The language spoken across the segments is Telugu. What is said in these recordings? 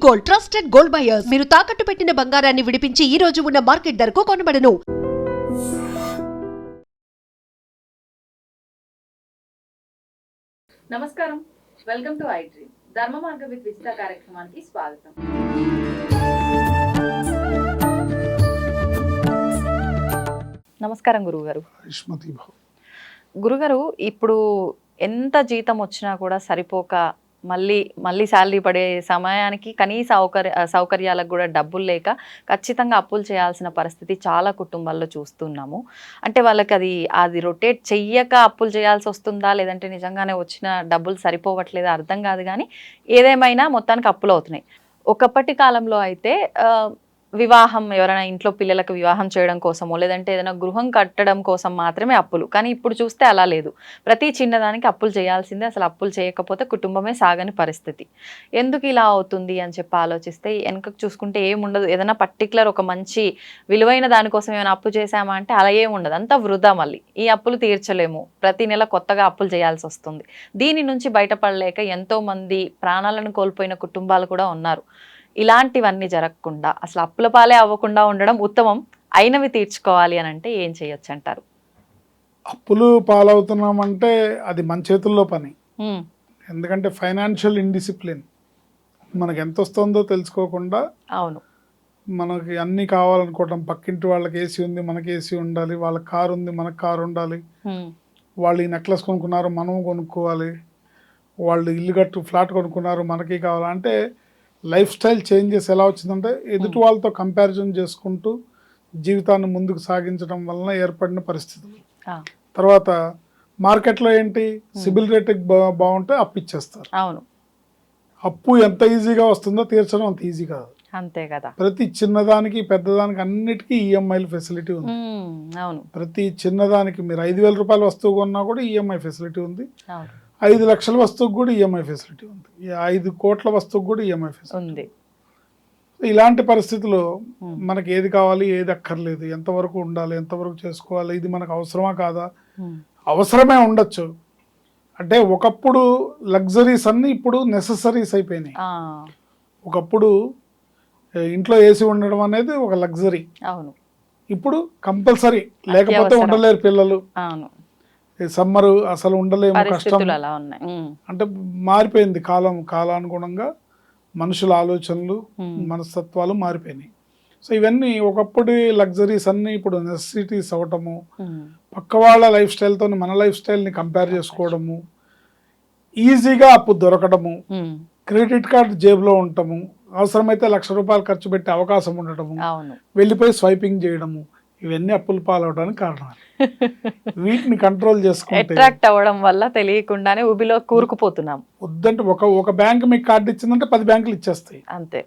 Gold, trusted gold buyers. మీరు తాకట్టు పెట్టిన బంగారాన్ని విడిపించి ఈ రోజు ఉన్న మార్కెట్ ధరకు కొనబడను. నమస్కారం, వెల్కమ్ టు ఐ డ్రీమ్. ధర్మ మార్గ విత్ విజిత కార్యక్రమానికి స్వాగతం. నమస్కారం గురువుగారు. గురుగారు, ఇప్పుడు ఎంత జీతం వచ్చినా కూడా సరిపోక మళ్ళీ శాలరీ పడే సమయానికి కనీస సౌకర్యాలకు కూడా డబ్బులు లేక ఖచ్చితంగా అప్పులు చేయాల్సిన పరిస్థితి చాలా కుటుంబాల్లో చూస్తున్నాము. అంటే వాళ్ళకి అది రొటేట్ చెయ్యక అప్పులు చేయాల్సి వస్తుందా, లేదంటే నిజంగానే వచ్చిన డబ్బులు సరిపోవట్లేదా అర్థం కాదు. కానీ ఏదేమైనా మొత్తానికి అప్పులు అవుతున్నాయి. ఒకప్పటి కాలంలో అయితే వివాహం, ఎవరైనా ఇంట్లో పిల్లలకు వివాహం చేయడం కోసమో లేదంటే ఏదైనా గృహం కట్టడం కోసం మాత్రమే అప్పులు. కానీ ఇప్పుడు చూస్తే అలా లేదు. ప్రతి చిన్నదానికి అప్పులు చేయాల్సిందే. అసలు అప్పులు చేయకపోతే కుటుంబమే సాగని పరిస్థితి. ఎందుకు ఇలా అవుతుంది అని చెప్పి ఆలోచిస్తే వెనకకు చూసుకుంటే ఏముండదు. ఏదైనా పర్టికులర్ ఒక మంచి విలువైన దానికోసం ఏమైనా అప్పు చేసామా అంటే అలా ఏముండదు, అంతా వృధా. మళ్ళీ ఈ అప్పులు తీర్చలేము, ప్రతి నెల కొత్తగా అప్పులు చేయాల్సి వస్తుంది. దీని నుంచి బయటపడలేక ఎంతోమంది ప్రాణాలను కోల్పోయిన కుటుంబాలు కూడా ఉన్నారు. ఇలాంటివన్నీ జరగకుండా అసలు అప్పుల పాలే అవ్వకుండా ఉండడం ఉత్తమం. అయినవి తీర్చుకోవాలి అని అంటే ఏం చేయొచ్చు అంటారు? అప్పులు పాలవుతున్నామంటే అది మన చేతుల్లో పని. ఎందుకంటే ఫైనాన్షియల్ ఇండిసిప్లిన్, మనకు ఎంత వస్తుందో తెలుసుకోకుండా, అవును, మనకి అన్నీ కావాలనుకోవటం. పక్కింటి వాళ్ళకి ఏసీ ఉంది, మనకి ఏసీ ఉండాలి. వాళ్ళకి కారు ఉంది, మనకు కారు ఉండాలి. వాళ్ళు ఈ నెక్లెస్ కొనుక్కున్నారు, మనం కొనుక్కోవాలి. వాళ్ళు ఇల్లు కట్టు ఫ్లాట్ కొనుక్కున్నారు, మనకి కావాలంటే లైఫ్ స్టైల్ చేంజెస్ ఎలా వచ్చిందంటే ఎదుటి వాళ్ళతో కంపారిజన్ చేసుకుంటూ జీవితాన్ని ముందుకు సాగించడం వలన ఏర్పడిన పరిస్థితులు. తర్వాత మార్కెట్లో ఏంటి, సిబిల్ రేటింగ్ బాగుంటే అప్పు ఇచ్చేస్తారు. అవును, అప్పు ఎంత ఈజీగా వస్తుందో తీర్చడం అంత ఈజీ కాదు. అంతే కదా. ప్రతి చిన్నదానికి పెద్దదానికి అన్నిటికీ ఈఎంఐల ఫెసిలిటీ ఉంది. అవును, ప్రతి చిన్నదానికి మీరు 5,000 రూపాయల వస్తువు కొన్నా కూడా ఈఎంఐ ఫెసిలిటీ ఉంది. 5 లక్షల వస్తువుకు కూడా ఈఎంఐ ఫెసిలిటీ ఉంది. 5 కోట్ల వస్తువుకు కూడా ఈఎంఐ ఫెసిలిటీ ఉంది. ఇలాంటి పరిస్థితుల్లో మనకి ఏది కావాలి, ఏది అక్కర్లేదు, ఎంతవరకు ఉండాలి, ఎంతవరకు చేసుకోవాలి, ఇది మనకు అవసరమా కాదా? అవసరమే ఉండొచ్చు. అంటే ఒకప్పుడు లగ్జరీస్ అన్నీ ఇప్పుడు నెససరీస్ అయిపోయినాయి. ఒకప్పుడు ఇంట్లో ఏసీ ఉండడం అనేది ఒక లగ్జరీ, ఇప్పుడు కంపల్సరీ, లేకపోతే ఉండలేరు పిల్లలు. సమ్మరు అసలు ఉండలేము, కష్టం. అంటే మారిపోయింది కాలం, కాలానుగుణంగా మనుషుల ఆలోచనలు, మనస్తత్వాలు మారిపోయినాయి. సో ఇవన్నీ ఒకప్పుడు లగ్జరీస్ అన్నీ ఇప్పుడు నెసెసిటీస్ అవటము, పక్క వాళ్ళ లైఫ్ స్టైల్తో మన లైఫ్ స్టైల్ని కంపేర్ చేసుకోవడము, ఈజీగా అప్పు దొరకడము, క్రెడిట్ కార్డు జేబులో ఉండటము, అవసరమైతే 1,00,000 రూపాయలు ఖర్చు పెట్టే అవకాశం ఉండటము, వెళ్ళిపోయి స్వైపింగ్ చేయడము, ఇవన్నీ అప్పులు పాలవడానికి కారణాలు. వీటిని కంట్రోల్ చేసుకుంటే, అట్రాక్ట్ అవ్వడం వల్ల తెలియకుండానే ఉబిలో కూరుకుపోతున్నాం. వద్దంటే ఒక బ్యాంక్ మీకు కార్డు ఇచ్చిందంటే 10 బ్యాంకులు ఇచ్చేస్తాయి. అంతే,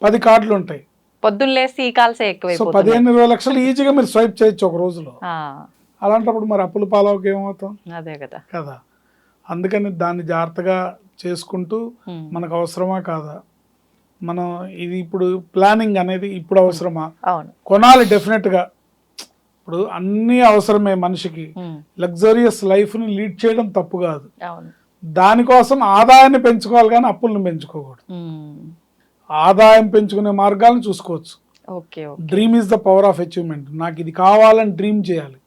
10 కార్డులు ఉంటాయి. పొద్దున్న లేసి ఈ కాల్సే ఎక్కువ. 15-20 లక్షలు ఈజీగా మీరు స్వైప్ చేయొచ్చు ఒక రోజులో. అలాంటప్పుడు మరి అప్పులు పాలవకి ఏమవుతాం? అదే కదా. అందుకని దాన్ని జాగ్రత్తగా చేసుకుంటూ మనకు అవసరమా కాదా, మనం ఇది ఇప్పుడు ప్లానింగ్ అనేది ఇప్పుడు అవసరమా, కొనాలి డెఫినెట్గా. ఇప్పుడు అన్నీ అవసరమే మనిషికి. లగ్జరియస్ లైఫ్ని లీడ్ చేయడం తప్పు కాదు. దానికోసం ఆదాయాన్ని పెంచుకోవాలి కానీ అప్పులను పెంచుకోకూడదు. ఆదాయం పెంచుకునే మార్గాలను చూసుకోవచ్చు. Dream is the power of achievement. నాకు ఇది కావాలని డ్రీమ్ చేయాలి.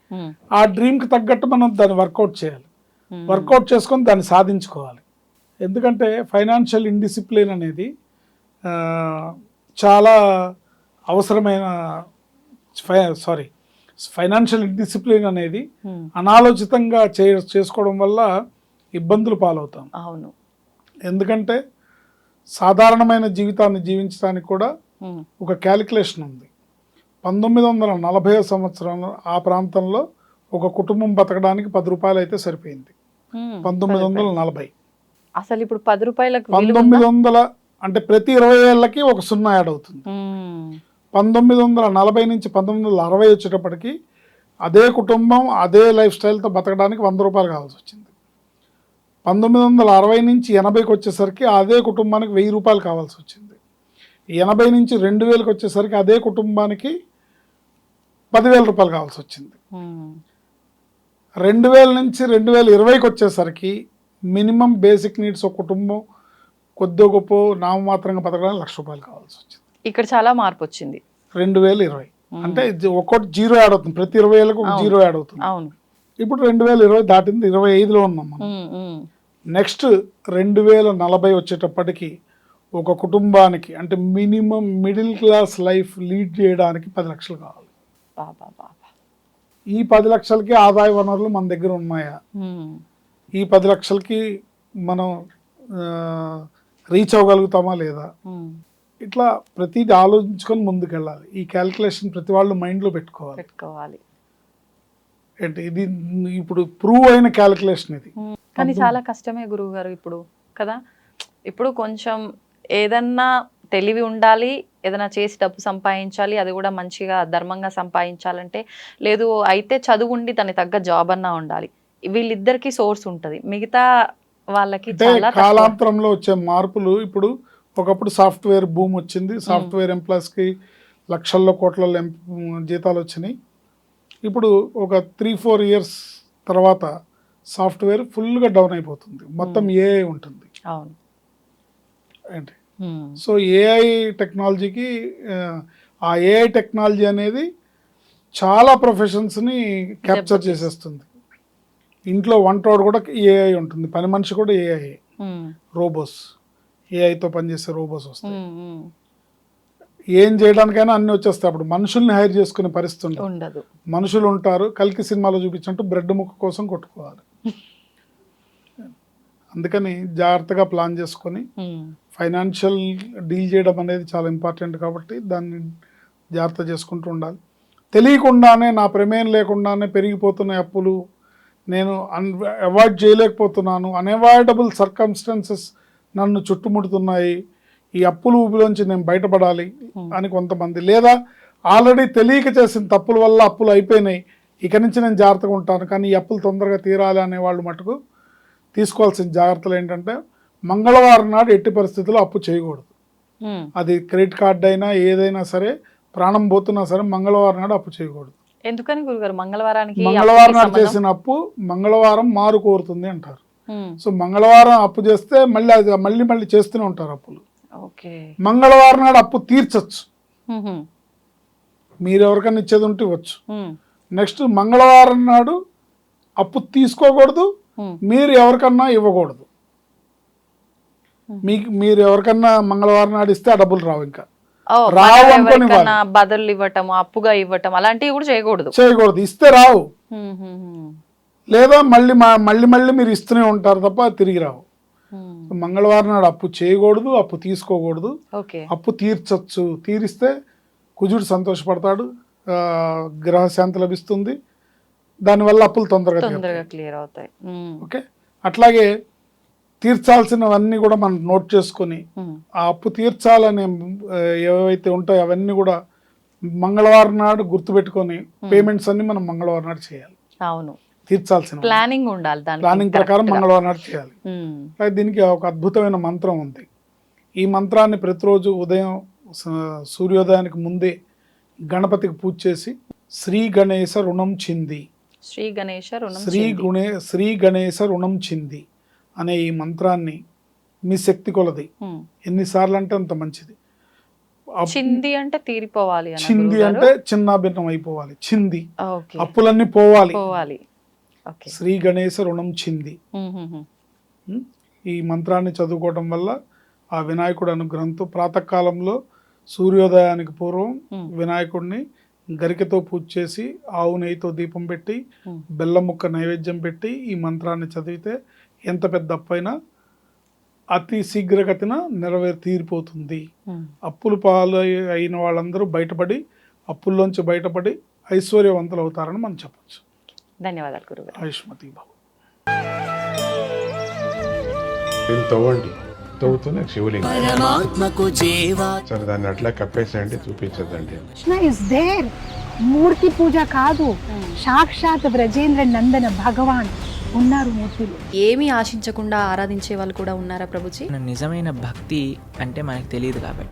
ఆ డ్రీమ్కి తగ్గట్టు మనం దాన్ని వర్కౌట్ చేయాలి. వర్కౌట్ చేసుకొని దాన్ని సాధించుకోవాలి. ఎందుకంటే ఫైనాన్షియల్ ఇండిసిప్లిన్ అనేది చాలా అవసరమైన, ఫైనాన్షియల్ డిసిప్లిన్ అనేది అనాలోచితంగా చేసుకోవడం వల్ల ఇబ్బందులు పాలవుతాం. అవును, ఎందుకంటే సాధారణమైన జీవితాన్ని జీవించడానికి కూడా ఒక క్యాలిక్యులేషన్ ఉంది. 1940 సంవత్సరంలో ఆ ప్రాంతంలో ఒక కుటుంబం బతకడానికి 10 రూపాయలు అయితే సరిపోయింది. 1940. అసలు ఇప్పుడు 10 రూపాయలకు 1900 అంటే ప్రతి 20 ఏళ్ళకి ఒక 0 యాడ్ అవుతుంది. 1940 నుంచి 1960 వచ్చేటప్పటికి అదే కుటుంబం అదే లైఫ్ స్టైల్తో బతకడానికి 100 రూపాయలు కావాల్సి వచ్చింది. 1960 నుంచి 80కి వచ్చేసరికి అదే కుటుంబానికి 1000 రూపాయలు కావాల్సి వచ్చింది. 80 నుంచి 2000కి వచ్చేసరికి అదే కుటుంబానికి 10,000 రూపాయలు కావాల్సి వచ్చింది. 2000 నుంచి 2020కి వచ్చేసరికి మినిమం బేసిక్ నీడ్స్ ఒక కుటుంబం కొద్ది గొప్ప నామమాత్రంగా బతకడానికి ₹1,00,000 కావాల్సి వచ్చింది. ఇక్కడ చాలా మార్పు వచ్చింది. 2020 అంటే ఒక్కొక్కటి 0 యాడ్ అవుతుంది, ప్రతి 20 ఏళ్ళకు ఒక 0 యాడ్ అవుతుంది. అవును. ఇప్పుడు 2020 దాటింది, 25లో ఉన్నాం మనం. నెక్స్ట్ 2040 వచ్చేటప్పటికి ఒక కుటుంబానికి అంటే minimum middle class life lead చేయడానికి 10 లక్షలు కావాలి. ఈ 10 లక్షలకి ఆదాయ వనరులు మన దగ్గర ఉన్నాయా? ఈ 10 లక్షలకి మనం రీచ్ అవ్వగలుగుతామా లేదా? ఇట్లా ప్రతిదీ ఆలోచించుకొని ముందుకెళ్ళాలి. ఈ క్యాల్కులేషన్ ప్రతి వాళ్ళు మైండ్లో పెట్టుకోవాలి. ఏంటి ఇది ఇప్పుడు ప్రూవ్ అయిన క్యాల్కులేషన్ ఇది. కానీ చాలా కష్టమే గురువు గారు ఇప్పుడు కదా. ఇప్పుడు కొంచెం ఏదన్నా తెలివి ఉండాలి, ఏదైనా చేసి డబ్బు సంపాదించాలి, అది కూడా మంచిగా ధర్మంగా సంపాదించాలంటే, లేదు అయితే చదువు ఉండి దానికి తగ్గ జాబ్ అన్నా ఉండాలి. వీళ్ళిద్దరికి సోర్స్ ఉంటుంది, మిగతా వాళ్ళకి చాలా కాలాంతరంలో వచ్చే మార్పులు. ఇప్పుడు ఒకప్పుడు సాఫ్ట్వేర్ బూమ్ వచ్చింది, సాఫ్ట్వేర్ ఎంప్లాయీస్కి లక్షల్లో కోట్లలో జీతాలు వచ్చినాయి. ఇప్పుడు ఒక 3-4 ఇయర్స్ తర్వాత సాఫ్ట్వేర్ ఫుల్గా డౌన్ అయిపోతుంది, మొత్తం ఏఐ ఉంటుంది. అవును ఏంటి సో ఏఐ టెక్నాలజీకి ఆ ఏఐ టెక్నాలజీ అనేది చాలా ప్రొఫెషన్స్ని క్యాప్చర్ చేసేస్తుంది. ఇంట్లో వంటోడు కూడా ఏఐ ఉంటుంది, పని మనిషి కూడా ఏఐ, రోబోస్, ఏఐతో పనిచేసే రోబోస్ వస్తాయి. ఏం చేయడానికైనా అన్ని వచ్చేస్తాయి. అప్పుడు మనుషుల్ని హైర్ చేసుకునే పరిస్థితి ఉండదు. మనుషులు ఉంటారు, కల్కి సినిమాలో చూపించినట్టు బ్రెడ్ ముక్క కోసం కొట్టుకోవాలి. అందుకని జాగ్రత్తగా ప్లాన్ చేసుకొని ఫైనాన్షియల్ డీల్ చేయడం అనేది చాలా ఇంపార్టెంట్. కాబట్టి దాన్ని జాగ్రత్త చేసుకుంటూ ఉండాలి. తెలియకుండానే నా ప్రమేయం లేకుండానే పెరిగిపోతున్న అప్పులు నేను అవాయిడ్ చేయలేకపోతున్నాను, అన్అవాయిడబుల్ సర్కమ్స్టాన్సెస్ నన్ను చుట్టుముడుతున్నాయి, ఈ అప్పుల ఊపిలోంచి నేను బయటపడాలి అని కొంతమంది, లేదా ఆల్రెడీ తెలియక చేసిన తప్పుల వల్ల అప్పులు అయిపోయినాయి, ఇక నుంచి నేను జాగ్రత్తగా ఉంటాను కానీ ఈ అప్పులు తొందరగా తీరాలి అనే వాళ్ళు మటుకు తీసుకోవాల్సిన జాగ్రత్తలు ఏంటంటే, మంగళవారం నాడు ఎట్టి పరిస్థితుల్లో అప్పు చేయకూడదు. అది క్రెడిట్ కార్డ్ అయినా ఏదైనా సరే, ప్రాణం పోతున్నా సరే మంగళవారం నాడు అప్పు చేయకూడదు. ఎందుకని గురుగారు? మంగళవారం నాడు చేసిన అప్పు మంగళవారం మారు కోరుతుంది అంటారు. సో మంగళవారం అప్పు చేస్తే మళ్ళీ అది మళ్ళీ చేస్తూనే ఉంటారు అప్పులు. మంగళవారం నాడు అప్పు తీర్చచ్చు, మీరు ఎవరికైనా ఇచ్చేది ఉంటే ఇవ్వచ్చు. నెక్స్ట్ మంగళవారం నాడు అప్పు తీసుకోకూడదు, మీరు ఎవరికన్నా ఇవ్వకూడదు. మీరు ఎవరికన్నా మంగళవారం నాడు ఇస్తే ఆ డబ్బులు రావు, ఇంకా రావు అనుకోని బదులు ఇవ్వటం, అప్పుగా ఇవ్వటం అలాంటివి కూడా చేయకూడదు. ఇస్తే రావు, లేదా మళ్ళీ మీరు ఇస్తూనే ఉంటారు తప్ప తిరిగి రావు. మంగళవారం నాడు అప్పు చేయకూడదు, అప్పు తీసుకోకూడదు. అప్పు తీర్చచ్చు, తీరిస్తే కుజుడు సంతోషపడతాడు, గ్రహశాంతి లభిస్తుంది, దానివల్ల అప్పులు తొందరగా క్లియర్ అవుతాయి. ఓకే, అట్లాగే తీర్చాల్సినవన్నీ కూడా మనం నోట్ చేసుకొని ఆ అప్పు తీర్చాలనే ఏవైతే ఉంటాయో అవన్నీ కూడా మంగళవారం నాడు గుర్తుపెట్టుకొని పేమెంట్స్ అన్ని మనం మంగళవారం నాడు చేయాలి. అవును, తీర్చాల్సిన ప్లానింగ్ ఉండాలి, ప్లానింగ్ ప్రకారం మంగళవారం నాడు చేయాలి. దీనికి ఒక అద్భుతమైన మంత్రం ఉంది. ఈ మంత్రాన్ని ప్రతిరోజు ఉదయం సూర్యోదయానికి ముందే గణపతికి పూజ చేసి శ్రీ గణేశ రుణం చింది, శ్రీ గణేశ రుణం చింది అనే ఈ మంత్రాన్ని మీ శక్తి కొలది ఎన్నిసార్లు అంటే అంత మంచిది. చింది అంటే తీరిపోవాలి, చింది అంటే చిన్నాభిన్నం అయిపోవాలి, చింది అప్పులన్నీ పోవాలి. శ్రీ గణేశ రుణం చింది. ఈ మంత్రాన్ని చదువుకోవడం వల్ల ఆ వినాయకుడు అనుగ్రహంతో ప్రాతకాలంలో సూర్యోదయానికి పూర్వం వినాయకుడిని గరికతో పూజ చేసి ఆవు నెయ్యితో దీపం పెట్టి బెల్లం ముక్క నైవేద్యం పెట్టి ఈ మంత్రాన్ని చదివితే ఎంత పెద్ద అప్పైనా అతి శీఘ్రగతిన తీరిపోతుంది. అప్పులు పాలు అయిన వాళ్ళందరూ బయటపడి, అప్పుల్లోంచి బయటపడి ఐశ్వర్యవంతులు అవుతారని మనం చెప్పచ్చు. ధన్యవాదాలు గురుగారు. ఆయుష్మతి భవ. తవ్వుతూనే శివలింగం సరే దాన్ని అట్లా కప్పేసేయండి, చూపించదండి. కృష్ణ ఇస్ దేర్, మూర్తి పూజ కాదు, సాక్షాత్ బ్రజేంద్ర నందన భగవాన్ ఉన్నారు మూర్తిలో. ఏమీ ఆశించకుండా ఆరాధించే వాళ్ళు కూడా ఉన్నారా ప్రభుజీ? నిజమైన భక్తి అంటే మనకు తెలియదు కాబట్టి